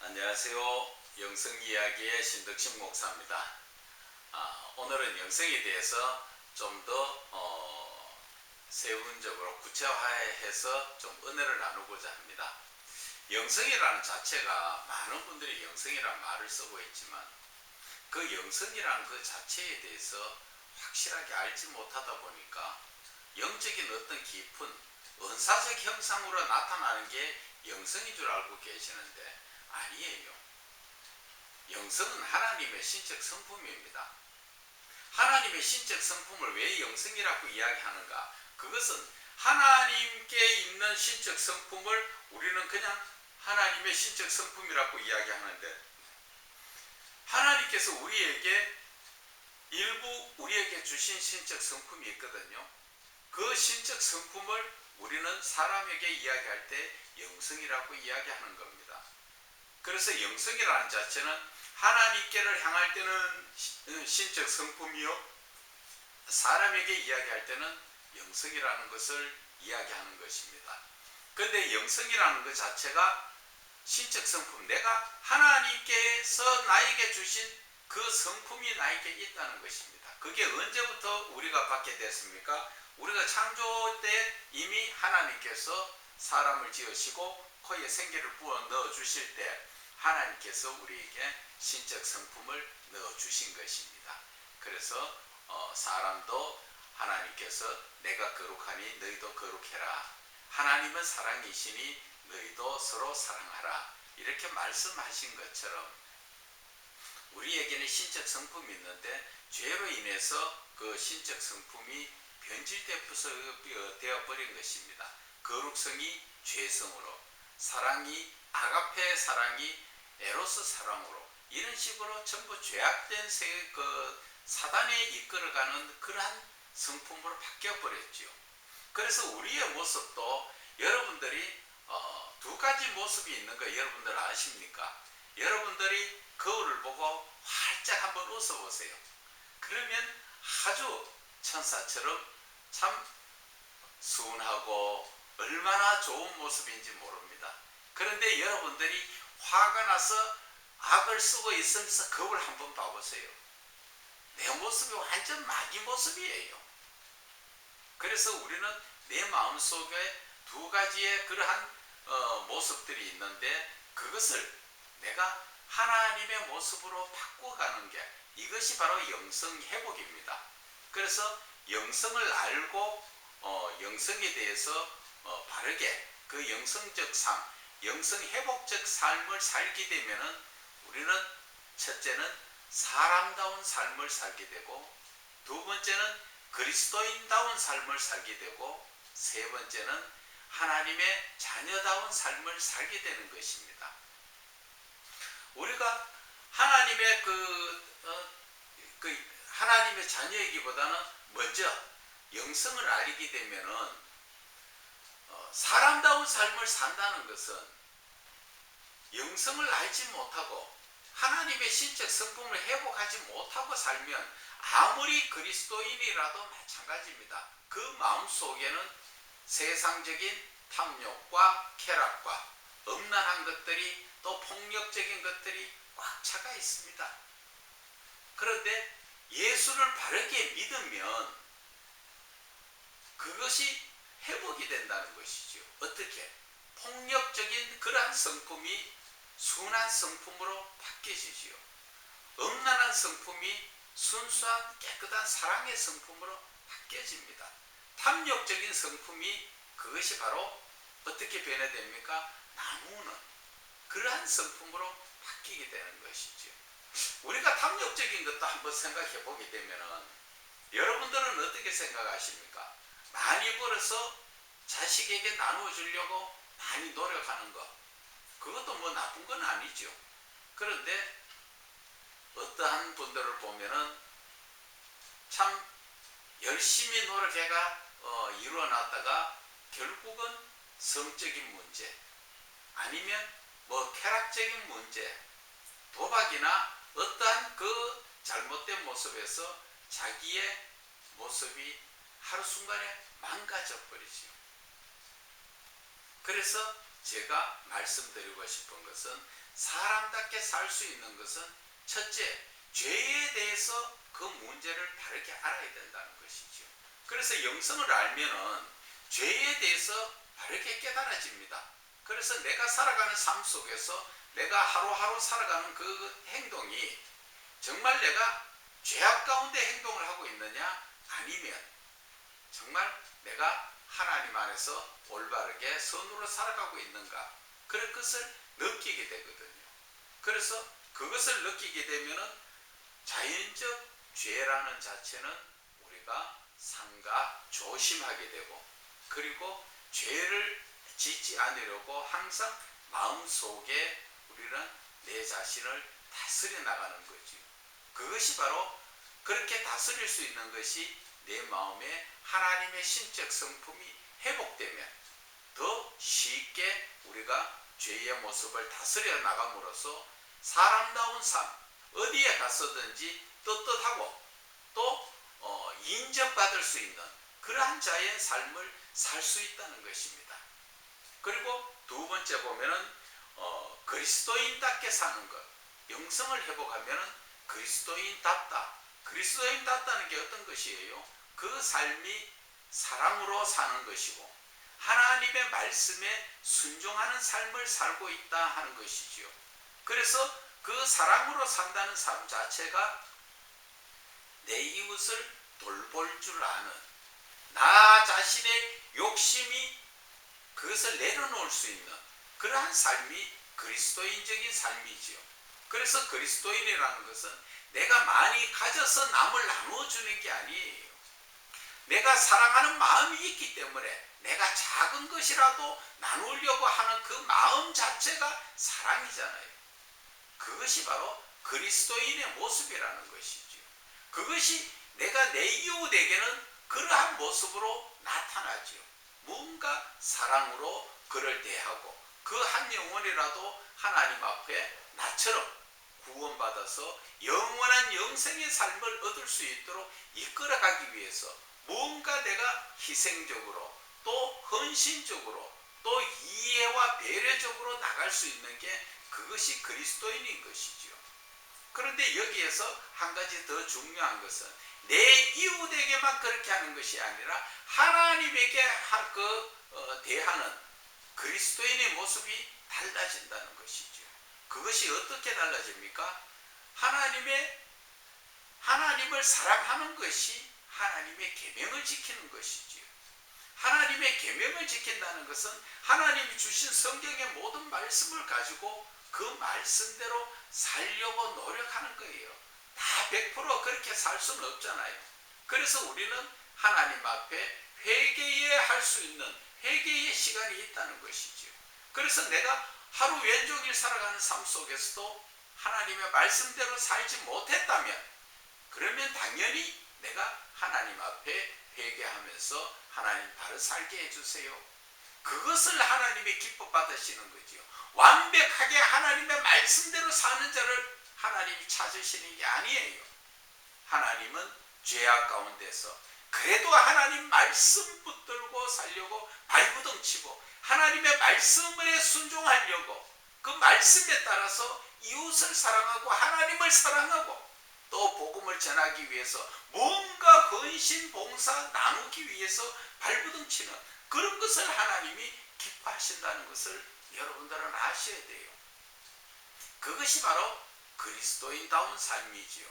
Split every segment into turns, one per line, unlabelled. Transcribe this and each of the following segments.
안녕하세요. 영성이야기의 신덕신 목사입니다. 오늘은 영성에 대해서 좀 더 세부적으로 구체화해서 좀 은혜를 나누고자 합니다. 영성이라는 자체가 많은 분들이 영성이라는 말을 쓰고 있지만 그 영성이라는 그 자체에 대해서 확실하게 알지 못하다 보니까 영적인 어떤 깊은 은사적 형상으로 나타나는 게 영성인 줄 알고 계시는데 아니에요. 영성은 하나님의 신적 성품입니다. 하나님의 신적 성품을 왜 영성이라고 이야기하는가? 그것은 하나님께 있는 신적 성품을 우리는 그냥 하나님의 신적 성품이라고 이야기하는데, 하나님께서 우리에게 주신 신적 성품이 있거든요. 그 신적 성품을 우리는 사람에게 이야기할 때 영성이라고 이야기하는 겁니다. 그래서 영성이라는 자체는 하나님께를 향할 때는 신적 성품이요, 사람에게 이야기할 때는 영성이라는 것을 이야기하는 것입니다. 그런데 영성이라는 것 자체가 신적 성품, 내가 하나님께서 나에게 주신 그 성품이 나에게 있다는 것입니다. 그게 언제부터 우리가 받게 됐습니까? 우리가 창조 때 이미 하나님께서 사람을 지으시고 코에 생기를 부어 넣어 주실 때 하나님께서 우리에게 신적 성품을 넣어 주신 것입니다. 그래서 사람도 하나님께서 내가 거룩하니 너희도 거룩해라, 하나님은 사랑이시니 너희도 서로 사랑하라, 이렇게 말씀하신 것처럼 우리에게는 신적 성품이 있는데 죄로 인해서 그 신적 성품이 변질되어 버린 것입니다. 거룩성이 죄성으로, 사랑이 아가페 사랑이 에로스 사랑으로, 이런 식으로 전부 죄악된 사단에 이끌어가는 그러한 성품으로 바뀌어 버렸죠. 그래서 우리의 모습도 여러분들이 두 가지 모습이 있는 거 여러분들 아십니까? 여러분들이 거울을 보고 활짝 한번 웃어보세요. 그러면 아주 천사처럼 참 순하고 얼마나 좋은 모습인지 모릅니다. 그런데 여러분들이 화가 나서 악을 쓰고 있으면서 거울 한번 봐보세요. 내 모습이 완전 마귀 모습이에요. 그래서 우리는 내 마음속에 두 가지의 그러한 모습들이 있는데, 그것을 내가 하나님의 모습으로 바꿔가는 게, 이것이 바로 영성 회복입니다. 그래서 영성을 알고 영성에 대해서 바르게 그 영성적 삶, 영성 회복적 삶을 살게 되면은 우리는 첫째는 사람다운 삶을 살게 되고, 두 번째는 그리스도인다운 삶을 살게 되고, 세 번째는 하나님의 자녀다운 삶을 살게 되는 것입니다. 우리가 하나님의 하나님의 자녀이기보다는 먼저 영성을 알게 되면은 사람다운 삶을 산다는 것은 영성을 알지 못하고 하나님의 신적 성품을 회복하지 못하고 살면 아무리 그리스도인이라도 마찬가지입니다. 그 마음 속에는 세상적인 탐욕과 쾌락과 음란한 것들이, 또 폭력적인 것들이 꽉 차가 있습니다. 그런데 예수를 바르게 믿으면 그것이 회복이 된다는 것이죠. 어떻게? 폭력적인 그러한 성품이 순한 성품으로 바뀌어지지요. 음란한 성품이 순수한 깨끗한 사랑의 성품으로 바뀌어집니다. 탐욕적인 성품이, 그것이 바로 어떻게 변화됩니까? 나무는 그러한 성품으로 바뀌게 되는 것이죠. 우리가 탐욕적인 것도 한번 생각해 보게 되면은 여러분들은 어떻게 생각하십니까? 많이 벌어서 자식에게 나누어 주려고 많이 노력하는 것, 그것도 뭐 나쁜 건 아니죠. 그런데 어떠한 분들을 보면은 참 열심히 노력해가 이루어놨다가 결국은 성적인 문제, 아니면 뭐 쾌락적인 문제, 도박이나 어떠한 그 잘못된 모습에서 자기의 모습이 하루순간에 망가져 버리죠. 그래서 제가 말씀드리고 싶은 것은 사람답게 살 수 있는 것은 첫째, 죄에 대해서 그 문제를 바르게 알아야 된다는 것이죠. 그래서 영성을 알면은 죄에 대해서 바르게 깨달아집니다. 그래서 내가 살아가는 삶 속에서 내가 하루하루 살아가는 그 행동이 정말 내가 죄악 가운데 행동을 하고 있느냐, 아니면 정말 내가 하나님 안에서 올바르게 선으로 살아가고 있는가, 그런 것을 느끼게 되거든요. 그래서 그것을 느끼게 되면은 자연적 죄라는 자체는 우리가 삼가 조심하게 되고, 그리고 죄를 짓지 않으려고 항상 마음속에 우리는 내 자신을 다스려 나가는 거죠. 그것이 바로, 그렇게 다스릴 수 있는 것이 내 마음에 하나님의 신적 성품이 회복되면 더 쉽게 우리가 죄의 모습을 다스려 나감으로써 사람다운 삶, 어디에 갔었든지 떳떳하고 또 인정받을 수 있는 그러한 자의 삶을 살 수 있다는 것입니다. 그리고 두 번째 보면은 그리스도인답게 사는 것, 영성을 회복하면은 그리스도인답다. 그리스도인답다는 게 어떤 것이에요? 그 삶이 사랑으로 사는 것이고 하나님의 말씀에 순종하는 삶을 살고 있다 하는 것이지요. 그래서 그 사랑으로 산다는 삶 자체가 내 이웃을 돌볼 줄 아는, 나 자신의 욕심이 그것을 내려놓을 수 있는 그러한 삶이 그리스도인적인 삶이지요. 그래서 그리스도인이라는 것은 내가 많이 가져서 남을 나누어주는 게 아니에요. 내가 사랑하는 마음이 있기 때문에 내가 작은 것이라도 나누려고 하는 그 마음 자체가 사랑이잖아요. 그것이 바로 그리스도인의 모습이라는 것이죠. 그것이 내가 내 이웃에게는 그러한 모습으로 나타나죠. 뭔가 사랑으로 그를 대하고 그 한 영혼이라도 하나님 앞에 나처럼 구원받아서 영원한 영생의 삶을 얻을 수 있도록 이끌어가기 위해서 뭔가 내가 희생적으로 또 헌신적으로 또 이해와 배려적으로 나갈 수 있는 게 그것이 그리스도인인 것이죠. 그런데 여기에서 한 가지 더 중요한 것은 내 이웃에게만 그렇게 하는 것이 아니라 하나님에게 대하는 그리스도인의 모습이 달라진다는 것이죠. 그것이 어떻게 달라집니까? 하나님을 사랑하는 것이 하나님의 계명을 지키는 것이지요. 하나님의 계명을 지킨다는 것은 하나님이 주신 성경의 모든 말씀을 가지고 그 말씀대로 살려고 노력하는 거예요. 다 100% 그렇게 살 수는 없잖아요. 그래서 우리는 하나님 앞에 회개해야 할 수 있는 회개의 시간이 있다는 것이죠. 그래서 내가 하루 왼종일 살아가는 삶 속에서도 하나님의 말씀대로 살지 못했다면 그러면 당연히 내가 하나님 앞에 회개하면서 하나님 바로 살게 해주세요. 그것을 하나님이 기뻐 받으시는 거지요. 완벽하게 하나님의 말씀대로 사는 자를 하나님이 찾으시는 게 아니에요. 하나님은 죄악 가운데서 그래도 하나님 말씀 붙들고 살려고 발부둥치고 하나님의 말씀에 순종하려고 그 말씀에 따라서 이웃을 사랑하고 하나님을 사랑하고 또 복음을 전하기 위해서 뭔가 헌신 봉사 나누기 위해서 발부둥치는 그런 것을 하나님이 기뻐하신다는 것을 여러분들은 아셔야 돼요. 그것이 바로 그리스도인다운 삶이지요.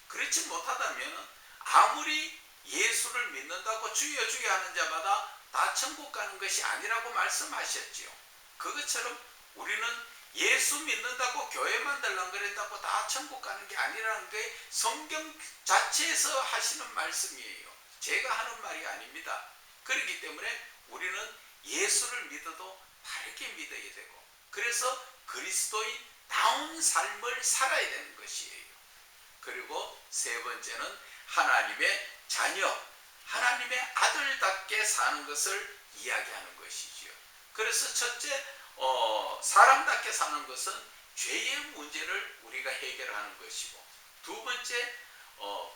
그렇지 못하다면 아무리 예수를 믿는다고 주여 주여 하는 자마다 다 천국 가는 것이 아니라고 말씀하셨지요. 그것처럼 우리는 예수 믿는다고 교회만 들락거린다고 다 천국 가는 게 아니라는 게 성경 자체에서 하시는 말씀이에요. 제가 하는 말이 아닙니다. 그렇기 때문에 우리는 예수를 믿어도 바르게 믿어야 되고 그래서 그리스도인다운 삶을 살아야 되는 것이에요. 그리고 세 번째는 하나님의 자녀, 하나님의 아들답게 사는 것을 이야기하는 것이지요. 그래서 첫째, 사람답게 사는 것은 죄의 문제를 우리가 해결하는 것이고 두 번째,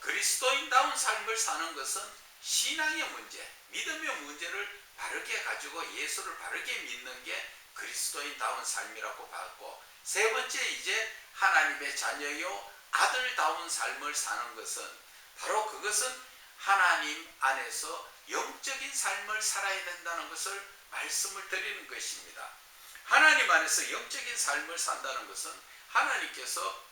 그리스도인다운 삶을 사는 것은 신앙의 문제, 믿음의 문제를 바르게 가지고 예수를 바르게 믿는 게 그리스도인다운 삶이라고 봤고 세 번째 이제 하나님의 자녀요 아들다운 삶을 사는 것은 바로 그것은 하나님 안에서 영적인 삶을 살아야 된다는 것을 말씀을 드리는 것입니다. 하나님 안에서 영적인 삶을 산다는 것은 하나님께서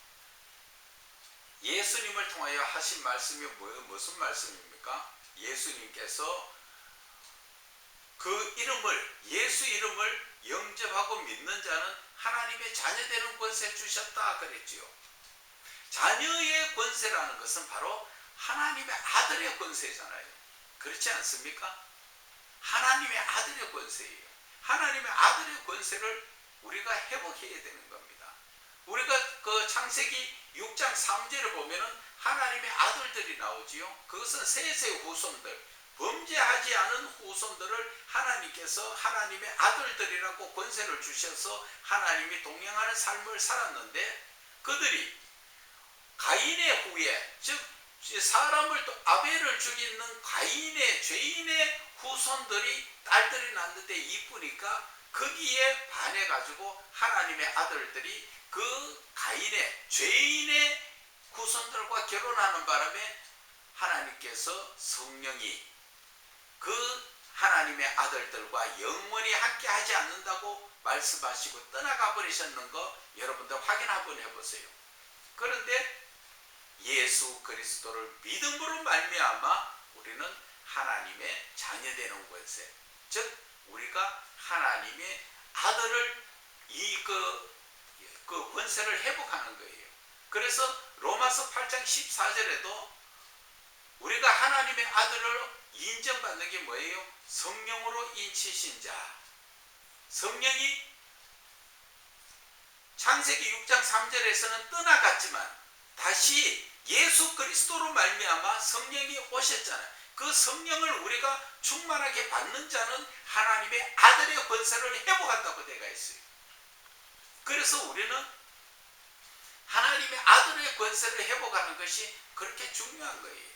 예수님을 통하여 하신 말씀이 무슨 말씀입니까? 예수님께서 그 이름을, 예수 이름을 영접하고 믿는 자는 하나님의 자녀 되는 권세 주셨다 그랬지요. 자녀의 권세라는 것은 바로 하나님의 아들의 권세잖아요. 그렇지 않습니까? 하나님의 아들의 권세예요. 하나님의 아들의 권세를 우리가 회복해야 되는 겁니다. 우리가 그 창세기 6장 3절을 보면은 하나님의 아들들이 나오지요. 그것은 셋의 후손들, 범죄하지 않은 후손들을 하나님께서 하나님의 아들들이라고 권세를 주셔서 하나님이 동행하는 삶을 살았는데, 그들이 가인의 후예, 즉 사람을 또 아벨을 죽이는 가인의 죄인의 후손들이 딸들이 낳는데 이쁘니까 거기에 반해가지고 하나님의 아들들이 그 가인의 죄인의 후손들과 결혼하는 바람에 하나님께서 성령이 그 하나님의 아들들과 영원히 함께 하지 않는다고 말씀하시고 떠나가 버리셨는 거 여러분들 확인 한번 해보세요. 그런데 예수 그리스도를 믿음으로 말미암아 우리는 하나님의 자녀되는 권세, 즉 우리가 하나님의 아들을 그 권세를 회복하는 거예요. 그래서 로마서 8장 14절에도 우리가 하나님의 아들을 인정받는 게 뭐예요? 성령으로 인치신 자. 성령이 창세기 6장 3절에서는 떠나갔지만 다시 예수 그리스도로 말미암아 성령이 오셨잖아요. 그 성령을 우리가 충만하게 받는 자는 하나님의 아들의 권세를 회복한다고 되어 있어요. 그래서 우리는 하나님의 아들의 권세를 회복하는 것이 그렇게 중요한 거예요.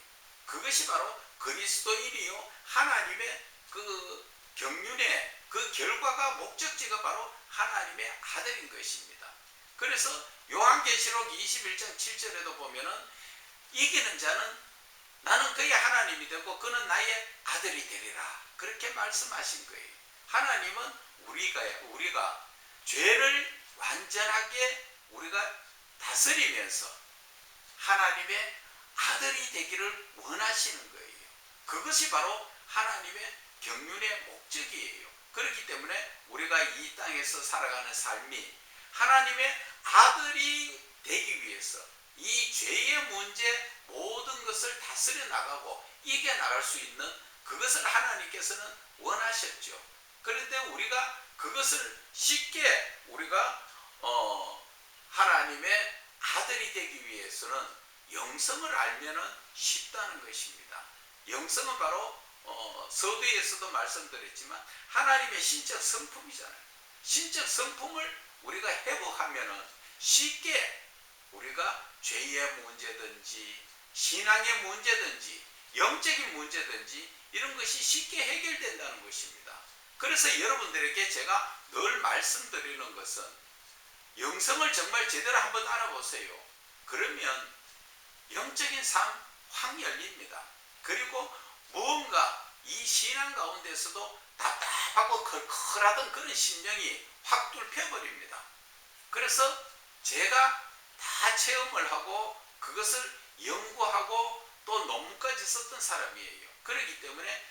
그것이 바로 그리스도인이요 하나님의 그 경륜의 그 결과가 목적지가 바로 하나님의 아들인 것입니다. 그래서 요한계시록 21장 7절에도 보면은 이기는 자는 나는 그의 하나님이 되고 그는 나의 아들이 되리라 그렇게 말씀하신 거예요. 하나님은 우리가 죄를 완전하게 우리가 다스리면서 하나님의 아들이 되기를 원하시는 거예요. 그것이 바로 하나님의 경륜의 목적이에요. 그렇기 때문에 우리가 이 땅에서 살아가는 삶이 하나님의 아들이 되기 위해서 이 죄의 문제 모든 것을 다스려 나가고 이겨 나갈 수 있는 그것을 하나님께서는 원하셨죠. 그런데 우리가 그것을 쉽게 우리가 하나님의 아들이 되기 위해서는 영성을 알면은 쉽다는 것입니다. 영성은 바로 서두에서도 말씀드렸지만 하나님의 신적 성품이잖아요. 신적 성품을 우리가 회복하면은 쉽게 우리가 죄의 문제든지 신앙의 문제든지 영적인 문제든지 이런 것이 쉽게 해결된다는 것입니다. 그래서 여러분들에게 제가 늘 말씀드리는 것은 영성을 정말 제대로 한번 알아보세요. 그러면 영적인 삶 확 열립니다. 그리고 무언가 이 신앙 가운데서도 답답하고 컬컬하던 그런 심령이 확 뚫혀버립니다. 그래서 제가 다 체험을 하고 그것을 연구하고 또 논문까지 썼던 사람이에요. 그렇기 때문에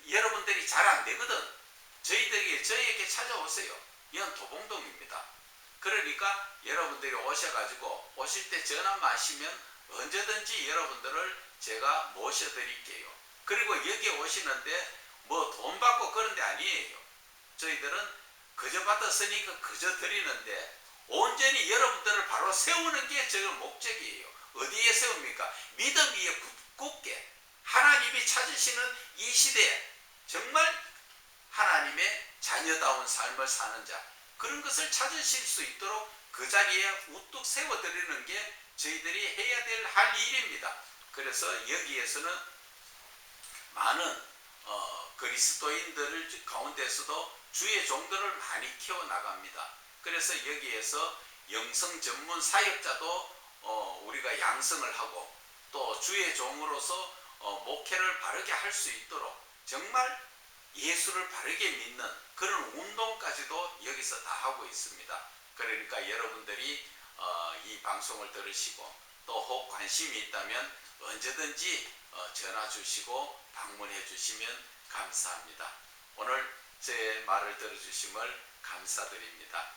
여러분들이 잘 안 되거든. 저희에게 찾아오세요. 이건 도봉동입니다. 그러니까 여러분들이 오셔가지고 오실 때 전화만 하시면 언제든지 여러분들을 제가 모셔드릴게요. 그리고 여기 오시는데 뭐 돈 받고 그런 데 아니에요. 저희들은 그저 받았으니까 그저 드리는데 온전히 여러분들을 바로 세우는 게 저 목적이에요. 어디에 세웁니까? 믿음 위에 굳게 하나님이 찾으시는 이 시대에 정말 하나님의 자녀다운 삶을 사는 자, 그런 것을 찾으실 수 있도록 그 자리에 우뚝 세워드리는 게 저희들이 해야 될 할 일입니다. 그래서 여기에서는 많은 그리스도인들 가운데서도 주의 종들을 많이 키워나갑니다. 그래서 여기에서 영성 전문 사역자도 우리가 양성을 하고 또 주의 종으로서 목회를 바르게 할 수 있도록 정말 예수를 바르게 믿는 그런 운동까지도 여기서 다 하고 있습니다. 그러니까 여러분들이 이 방송을 들으시고 또 혹 관심이 있다면 언제든지 전화 주시고 방문해 주시면 감사합니다. 오늘 제 말을 들어주심을 감사드립니다.